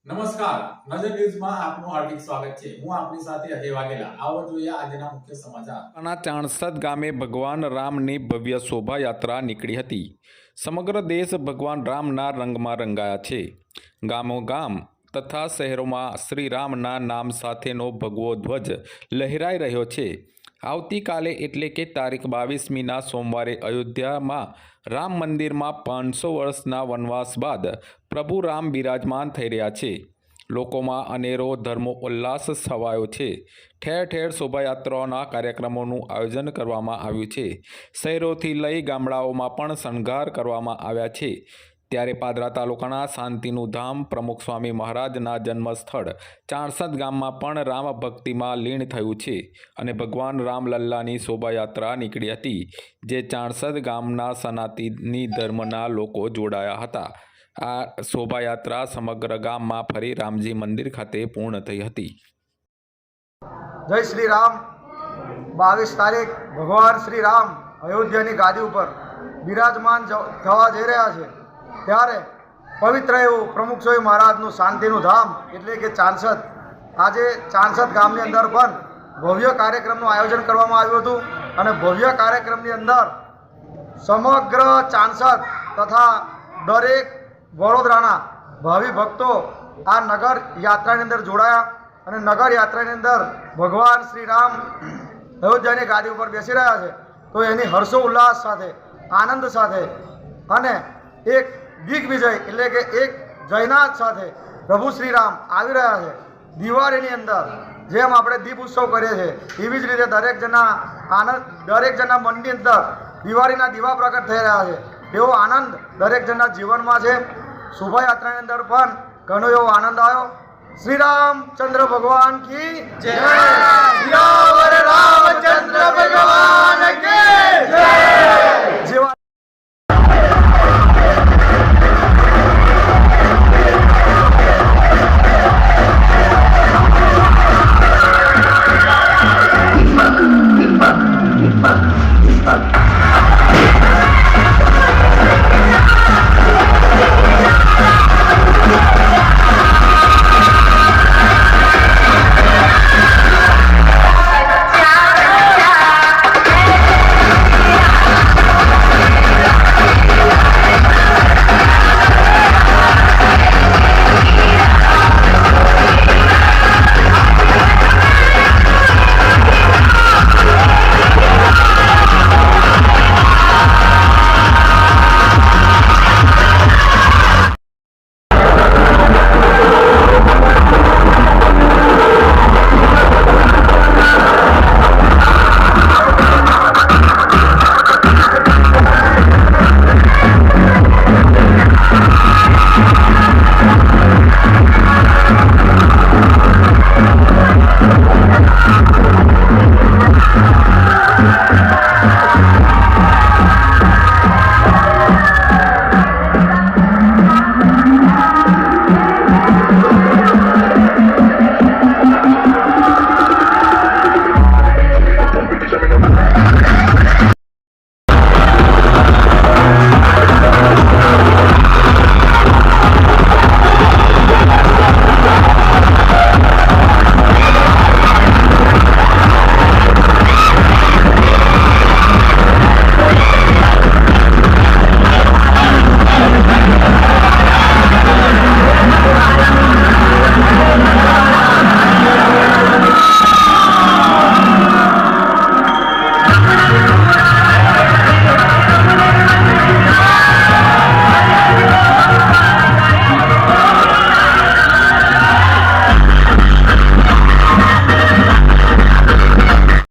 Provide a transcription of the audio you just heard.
નમસ્કાર, નજર ન્યૂઝમાં આપનું હાર્દિક સ્વાગત છે। હું આપની સાથે અજય વાઘેલા। આવો જોઈએ આજના મુખ્ય સમાચાર। ચાણસદ ગામે ભગવાન રામની ભવ્ય શોભાયાત્રા નીકળી હતી। સમગ્ર દેશ ભગવાન રામના રંગમાં રંગાયા છે। ગામોગામ તથા શહેરોમાં શ્રી રામના નામ સાથેનો ભગવો ધ્વજ લહેરાઈ રહ્યો છે। આવતીકાલે એટલે કે તારીખ 22મીના સોમવારે અયોધ્યામાં રામ મંદિરમાં 500 વર્ષના વનવાસ બાદ પ્રભુ રામ બિરાજમાન થઈ રહ્યા છે। લોકોમાં અનેરો ધર્મોલ્લાસ છવાયો છે। ઠેર ઠેર શોભાયાત્રાઓના કાર્યક્રમોનું આયોજન કરવામાં આવ્યું છે। શહેરોથી લઈ ગામડાઓમાં પણ શણગાર કરવામાં આવ્યા છે। ત્યારે પાદરા તાલુકાના શાંતિનું ધામ પ્રમુખ સ્વામી મહારાજના જન્મસ્થળ ચાણસદ ગામમાં પણ રામ ભક્તિમાં લીન થયું છે અને ભગવાન રામલલ્લાની શોભાયાત્રા નીકળી હતી, જે ચાણસદ ગામના સનાતની ધર્મના લોકો જોડાયા હતા। આ શોભાયાત્રા સમગ્ર ગામમાં ફરી રામજી મંદિર ખાતે પૂર્ણ થઈ હતી। જય શ્રી રામ। 22 તારીખ ભગવાન શ્રી રામ અયોધ્યાની ગાદી ઉપર બિરાજમાન થવા જઈ રહ્યા છે, ત્યારે પવિત્ર એવું પ્રમુખ સ્વામી મહારાજનું શાંતિનું ધામ એટલે કે ચાણસદ, આજે ચાણસદ ગામની અંદર પણ ભવ્ય કાર્યક્રમનું આયોજન કરવામાં આવ્યું હતું અને ભવ્ય કાર્યક્રમની અંદર સમગ્ર ચાણસદ તથા દરેક વડોદરાના ભાવિ ભક્તો આ નગર યાત્રાની અંદર જોડાયા અને નગર યાત્રાની અંદર ભગવાન શ્રી રામ અયોધ્યાની ગાદી ઉપર બેસી રહ્યા છે, તો એની હર્ષો ઉલ્લાસ સાથે, આનંદ સાથે અને એક દિગ્વિજય એટલે કે એક જયનાથ સાથે પ્રભુ શ્રી રામ આવી રહ્યા છે। દિવાળીની અંદર જેમ આપણે દીપ ઉત્સવ કરીએ છીએ, એવી જ રીતે દરેક જણના આનંદ, દરેક જણના મનની અંદર દિવાળીના દીવા પ્રગટ થઈ રહ્યા છે, એવો આનંદ દરેક જણના જીવનમાં છે। શોભાયાત્રાની અંદર પણ ઘણો એવો આનંદ આવ્યો। શ્રી રામચંદ્ર ભગવાન કી જય। રામચંદ્ર ભગવાન કી જય।